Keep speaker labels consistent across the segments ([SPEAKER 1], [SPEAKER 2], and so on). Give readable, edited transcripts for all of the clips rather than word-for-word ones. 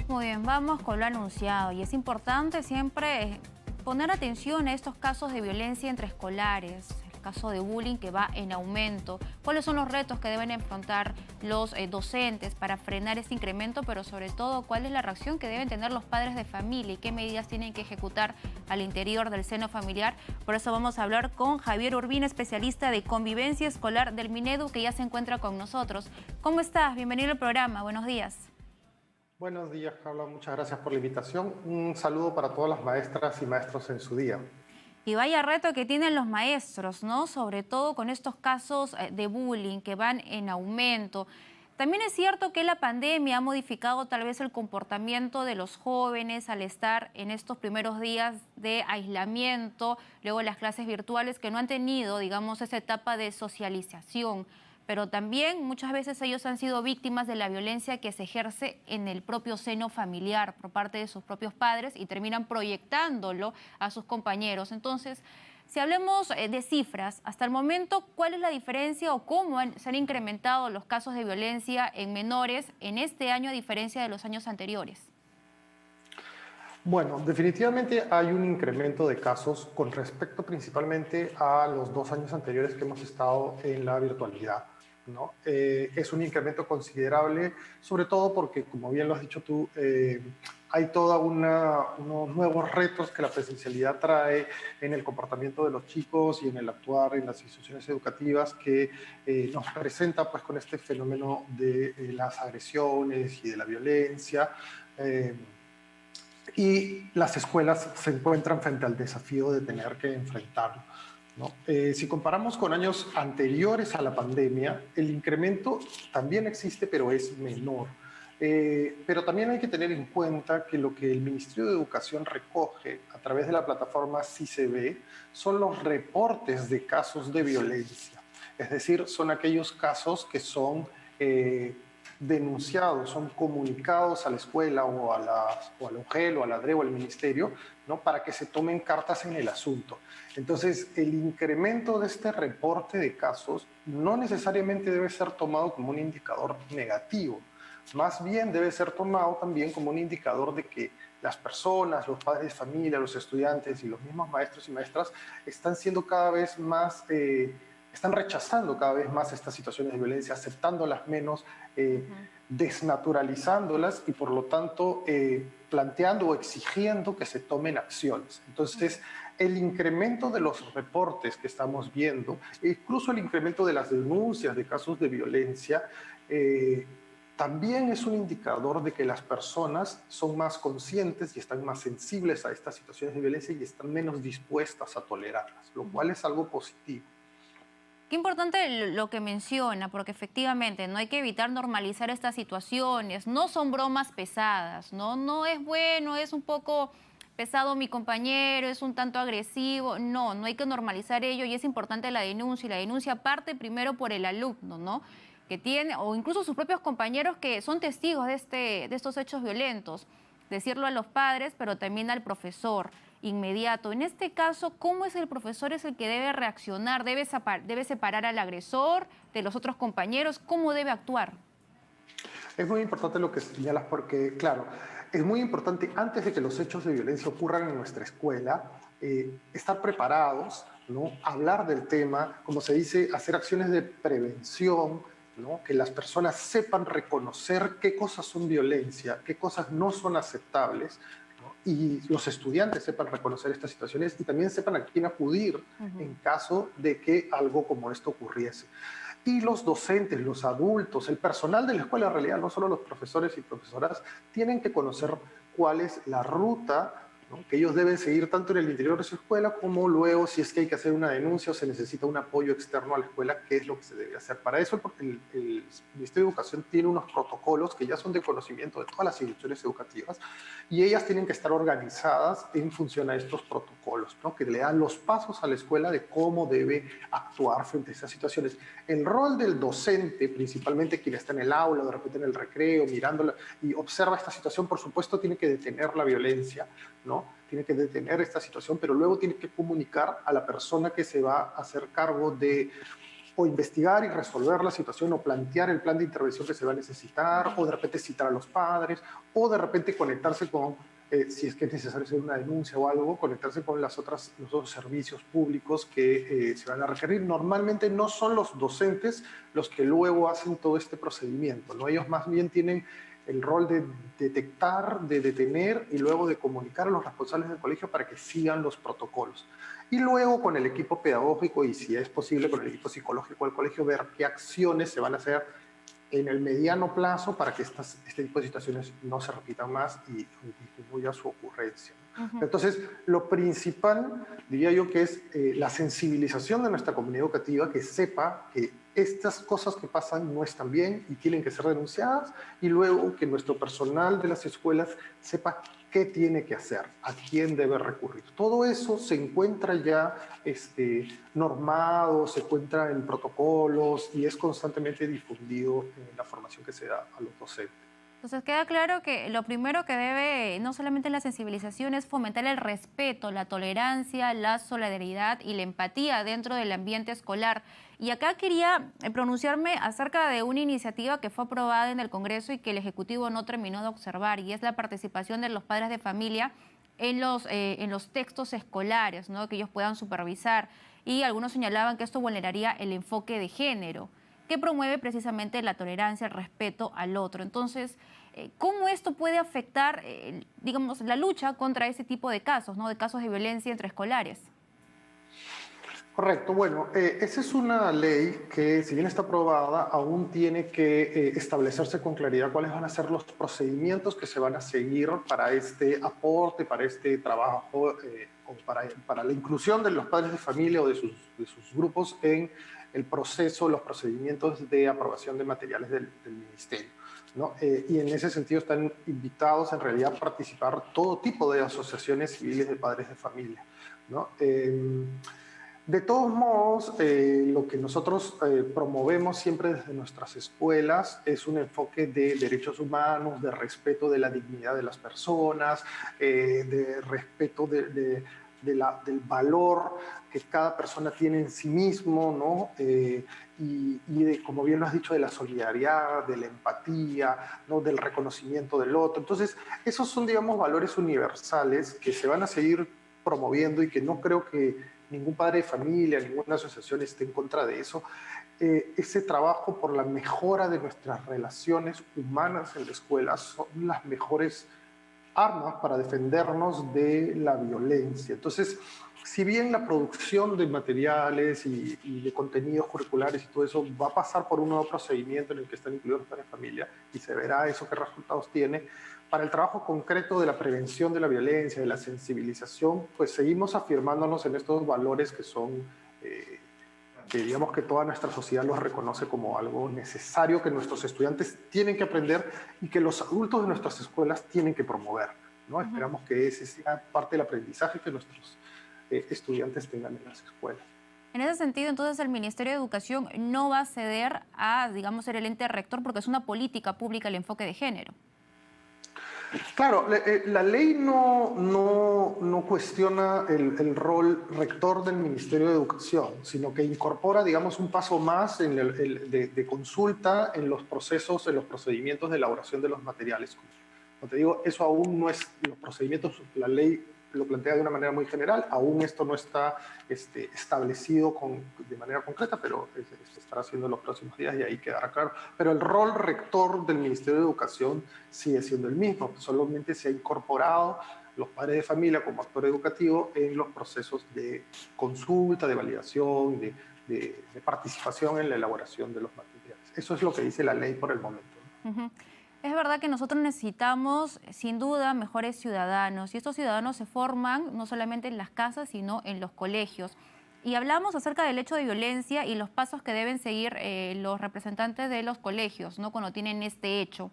[SPEAKER 1] Muy bien, vamos con lo anunciado y es importante siempre poner atención a estos casos de violencia entre escolares, el caso de bullying que va en aumento, cuáles son los retos que deben enfrentar los docentes para frenar este incremento, pero sobre todo cuál es la reacción que deben tener los padres de familia y qué medidas tienen que ejecutar al interior del seno familiar. Por eso vamos a hablar con Javier Urbina, especialista de convivencia escolar del Minedu, que ya se encuentra con nosotros. ¿Cómo estás? Bienvenido al programa, buenos días.
[SPEAKER 2] Buenos días, Carla. Muchas gracias por la invitación. Un saludo para todas las maestras y maestros en su día.
[SPEAKER 1] Y vaya reto que tienen los maestros, ¿no? Sobre todo con estos casos de bullying que van en aumento. También es cierto que la pandemia ha modificado tal vez el comportamiento de los jóvenes al estar en estos primeros días de aislamiento, luego las clases virtuales que no han tenido, digamos, esa etapa de socialización. Pero también muchas veces ellos han sido víctimas de la violencia que se ejerce en el propio seno familiar por parte de sus propios padres y terminan proyectándolo a sus compañeros. Entonces, si hablamos de cifras, hasta el momento, ¿cuál es la diferencia o cómo se han incrementado los casos de violencia en menores en este año a diferencia de los años anteriores?
[SPEAKER 2] Bueno, definitivamente hay un incremento de casos con respecto principalmente a los 2 años anteriores que hemos estado en la virtualidad, ¿no? Es un incremento considerable, sobre todo porque, como bien lo has dicho tú, hay todos unos nuevos retos que la presencialidad trae en el comportamiento de los chicos y en el actuar en las instituciones educativas que nos presenta pues, con este fenómeno de las agresiones y de la violencia. Y las escuelas se encuentran frente al desafío de tener que enfrentarlo, ¿no? Si comparamos con años anteriores a la pandemia, el incremento también existe, pero es menor. Pero también hay que tener en cuenta que lo que el Ministerio de Educación recoge a través de la plataforma CICB son los reportes de casos de violencia. Es decir, son aquellos casos que son denunciados, son comunicados a la escuela o a la UGEL o a la DRE o al ministerio, ¿no? Para que se tomen cartas en el asunto. Entonces, el incremento de este reporte de casos no necesariamente debe ser tomado como un indicador negativo, más bien debe ser tomado también como un indicador de que las personas, los padres de familia, los estudiantes y los mismos maestros y maestras están siendo cada vez más... están rechazando cada vez más estas situaciones de violencia, aceptándolas menos, desnaturalizándolas y por lo tanto planteando o exigiendo que se tomen acciones. Entonces, el incremento de los reportes que estamos viendo, incluso el incremento de las denuncias de casos de violencia, también es un indicador de que las personas son más conscientes y están más sensibles a estas situaciones de violencia y están menos dispuestas a tolerarlas, lo cual es algo positivo.
[SPEAKER 1] Qué importante lo que menciona, porque efectivamente no hay que evitar normalizar estas situaciones, no son bromas pesadas, no es bueno, es un poco pesado mi compañero, es un tanto agresivo, no hay que normalizar ello y es importante la denuncia, y la denuncia parte primero por el alumno, ¿no? Que tiene, o incluso sus propios compañeros que son testigos de estos hechos violentos, decirlo a los padres, pero también al profesor inmediato. En este caso, ¿cómo es el profesor es el que debe reaccionar? ¿Debe separar al agresor de los otros compañeros? ¿Cómo debe actuar?
[SPEAKER 2] Es muy importante lo que señalas porque, claro, es muy importante antes de que los hechos de violencia ocurran en nuestra escuela, estar preparados, ¿no? Hablar del tema, como se dice, hacer acciones de prevención, ¿no? Que las personas sepan reconocer qué cosas son violencia, qué cosas no son aceptables, ¿no? Y los estudiantes sepan reconocer estas situaciones y también sepan a quién acudir en caso de que algo como esto ocurriese. Y los docentes, los adultos, el personal de la escuela, en realidad, no solo los profesores y profesoras, tienen que conocer cuál es la ruta, ¿no? Que ellos deben seguir tanto en el interior de su escuela como luego si es que hay que hacer una denuncia o se necesita un apoyo externo a la escuela, qué es lo que se debe hacer. Para eso el Ministerio de Educación tiene unos protocolos que ya son de conocimiento de todas las instituciones educativas y ellas tienen que estar organizadas en función a estos protocolos, ¿no? Que le dan los pasos a la escuela de cómo debe actuar frente a esas situaciones. El rol del docente, principalmente quien está en el aula, de repente en el recreo, mirándola y observa esta situación, por supuesto tiene que detener la violencia, ¿no? Tiene que detener esta situación, pero luego tiene que comunicar a la persona que se va a hacer cargo de o investigar y resolver la situación o plantear el plan de intervención que se va a necesitar, o de repente citar a los padres, o de repente conectarse con, si es que es necesario hacer una denuncia o algo, conectarse con los otros servicios públicos que se van a requerir. Normalmente no son los docentes los que luego hacen todo este procedimiento, ¿no? Ellos más bien tienen el rol de detectar, de detener y luego de comunicar a los responsables del colegio para que sigan los protocolos. Y luego con el equipo pedagógico y si es posible con el equipo psicológico del colegio ver qué acciones se van a hacer en el mediano plazo para que este tipo de situaciones no se repitan más y disminuya su ocurrencia.
[SPEAKER 1] Ujú.
[SPEAKER 2] Entonces, lo principal, diría yo, que es la sensibilización de nuestra comunidad educativa, que sepa que estas cosas que pasan no están bien y tienen que ser denunciadas, y luego que nuestro personal de las escuelas sepa qué tiene que hacer, a quién debe recurrir. Todo eso se encuentra ya normado, se encuentra en protocolos y es constantemente difundido en la formación que se da a los docentes.
[SPEAKER 1] Entonces queda claro que lo primero que debe, no solamente la sensibilización, es fomentar el respeto, la tolerancia, la solidaridad y la empatía dentro del ambiente escolar. Y acá quería pronunciarme acerca de una iniciativa que fue aprobada en el Congreso y que el Ejecutivo no terminó de observar, y es la participación de los padres de familia en los textos escolares, ¿no? Que ellos puedan supervisar. Y algunos señalaban que esto vulneraría el enfoque de género, que promueve precisamente la tolerancia, el respeto al otro. Entonces, ¿cómo esto puede afectar, digamos, la lucha contra ese tipo de casos, ¿no? De casos de violencia entre escolares?
[SPEAKER 2] Correcto, bueno, esa es una ley que, si bien está aprobada, aún tiene que establecerse con claridad cuáles van a ser los procedimientos que se van a seguir para este aporte, para este trabajo, o para la inclusión de los padres de familia o de sus grupos en el proceso, los procedimientos de aprobación de materiales del ministerio, ¿no? Y en ese sentido están invitados en realidad a participar todo tipo de asociaciones civiles de padres de familia, ¿no? De todos modos, lo que nosotros promovemos siempre desde nuestras escuelas es un enfoque de derechos humanos, de respeto de la dignidad de las personas, de respeto del valor que cada persona tiene en sí mismo, ¿no? Y de, como bien lo has dicho, de la solidaridad, de la empatía, ¿no? Del reconocimiento del otro. Entonces, esos son, digamos, valores universales que se van a seguir promoviendo y que no creo que ningún padre de familia, ninguna asociación esté en contra de eso. Ese trabajo por la mejora de nuestras relaciones humanas en la escuela son las mejores armas para defendernos de la violencia. Entonces, si bien la producción de materiales y de contenidos curriculares y todo eso va a pasar por un nuevo procedimiento en el que están incluidos los padres de familia y se verá eso qué resultados tiene, para el trabajo concreto de la prevención de la violencia, de la sensibilización, pues seguimos afirmándonos en estos valores que son, que digamos que toda nuestra sociedad los reconoce como algo necesario que nuestros estudiantes tienen que aprender y que los adultos de nuestras escuelas tienen que promover, ¿no?
[SPEAKER 1] Ujú.
[SPEAKER 2] Esperamos que ese sea parte del aprendizaje que nuestros estudiantes tengan en las escuelas.
[SPEAKER 1] En ese sentido, entonces, el Ministerio de Educación no va a ceder a, digamos, ser el ente rector porque es una política pública el enfoque de género.
[SPEAKER 2] Claro, la ley no cuestiona el rol rector del Ministerio de Educación, sino que incorpora, digamos, un paso más en de consulta en los procesos, en los procedimientos de elaboración de los materiales. Como te digo, eso aún no es, los procedimientos, la ley lo plantea de una manera muy general, aún esto no está establecido de manera concreta, pero se estará haciendo en los próximos días y ahí quedará claro. Pero el rol rector del Ministerio de Educación sigue siendo el mismo, solamente se ha incorporado los padres de familia como actor educativo en los procesos de consulta, de validación, de participación en la elaboración de los materiales. Eso es lo que dice la ley por el momento, ¿no?
[SPEAKER 1] Ujú. Es verdad que nosotros necesitamos, sin duda, mejores ciudadanos, y estos ciudadanos se forman no solamente en las casas, sino en los colegios. Y hablamos acerca del hecho de violencia y los pasos que deben seguir los representantes de los colegios, ¿no? Cuando tienen este hecho.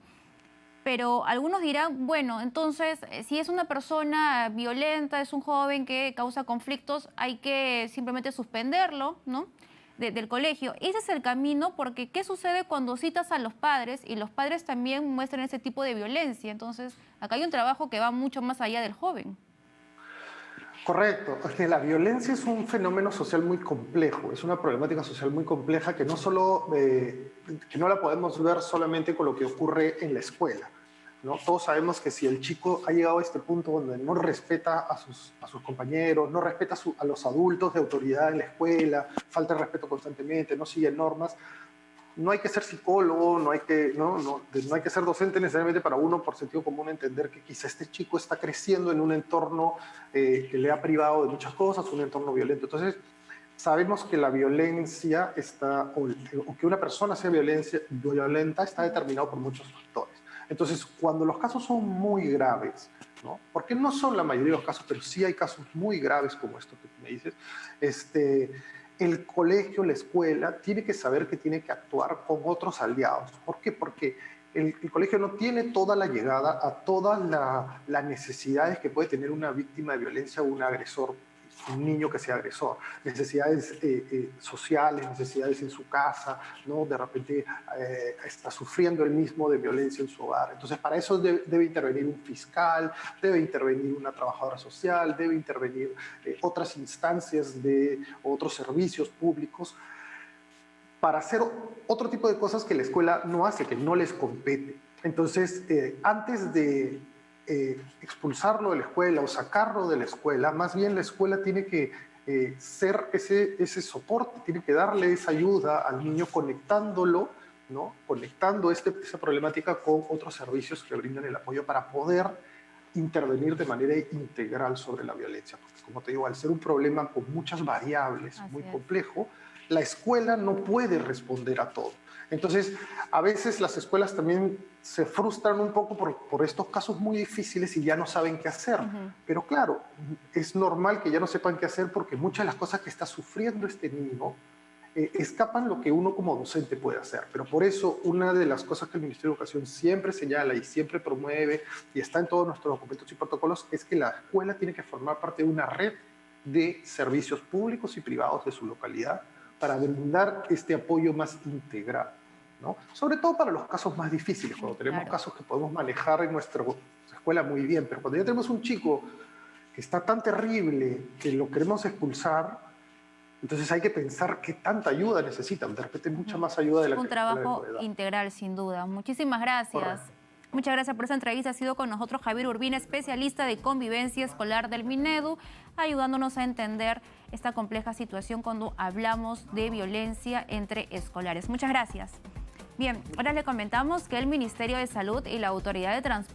[SPEAKER 1] Pero algunos dirán, bueno, entonces, si es una persona violenta, es un joven que causa conflictos, hay que simplemente suspenderlo, ¿no? Del colegio. Ese es el camino, porque ¿qué sucede cuando citas a los padres y los padres también muestran ese tipo de violencia? Entonces, acá hay un trabajo que va mucho más allá del joven.
[SPEAKER 2] Correcto. Es que la violencia es un fenómeno social muy complejo, es una problemática social muy compleja que no solo, que no la podemos ver solamente con lo que ocurre en la escuela, ¿no? Todos sabemos que si el chico ha llegado a este punto donde no respeta a sus compañeros, no respeta a los adultos de autoridad en la escuela, falta el respeto constantemente, no sigue normas, no hay que ser psicólogo, no hay que ser docente necesariamente para uno, por sentido común, entender que quizá este chico está creciendo en un entorno que le ha privado de muchas cosas, un entorno violento. Entonces, sabemos que la violencia o que una persona sea violenta está determinado por muchos factores. Entonces, cuando los casos son muy graves, ¿no? Porque no son la mayoría de los casos, pero sí hay casos muy graves como esto que tú me dices, el colegio, la escuela, tiene que saber que tiene que actuar con otros aliados. ¿Por qué? Porque el colegio no tiene toda la llegada a todas las necesidades que puede tener una víctima de violencia o un agresor, un niño que sea agresor. Necesidades sociales, necesidades en su casa, ¿no? De repente está sufriendo él mismo de violencia en su hogar. Entonces, para eso debe intervenir un fiscal, debe intervenir una trabajadora social, debe intervenir otras instancias de otros servicios públicos para hacer otro tipo de cosas que la escuela no hace, que no les compete. Entonces, antes de expulsarlo de la escuela o sacarlo de la escuela, más bien la escuela tiene que ser ese soporte, tiene que darle esa ayuda al niño conectándolo, ¿no? Conectando esa problemática con otros servicios que brindan el apoyo para poder intervenir de manera integral sobre la violencia. Porque, como te digo, al ser un problema con muchas variables, muy complejo, la escuela no puede responder a todo. Entonces, a veces las escuelas también se frustran un poco por estos casos muy difíciles y ya no saben qué hacer. Pero claro, es normal que ya no sepan qué hacer porque muchas de las cosas que está sufriendo este niño escapan lo que uno como docente puede hacer. Pero por eso, una de las cosas que el Ministerio de Educación siempre señala y siempre promueve, y está en todos nuestros documentos y protocolos, es que la escuela tiene que formar parte de una red de servicios públicos y privados de su localidad para brindar este apoyo más integral, ¿no? Sobre todo para los casos más difíciles, cuando tenemos casos que podemos manejar en nuestra escuela muy bien, pero cuando ya tenemos un chico que está tan terrible que lo queremos expulsar, entonces hay que pensar qué tanta ayuda necesitan, de repente mucha más ayuda de la que
[SPEAKER 1] un trabajo integral, sin duda. Muchísimas gracias.
[SPEAKER 2] Correcto.
[SPEAKER 1] Muchas gracias por esta entrevista. Ha sido con nosotros Javier Urbina, especialista de convivencia escolar del Minedu, ayudándonos a entender esta compleja situación cuando hablamos de violencia entre escolares. Muchas gracias. Bien, ahora le comentamos que el Ministerio de Salud y la Autoridad de Transporte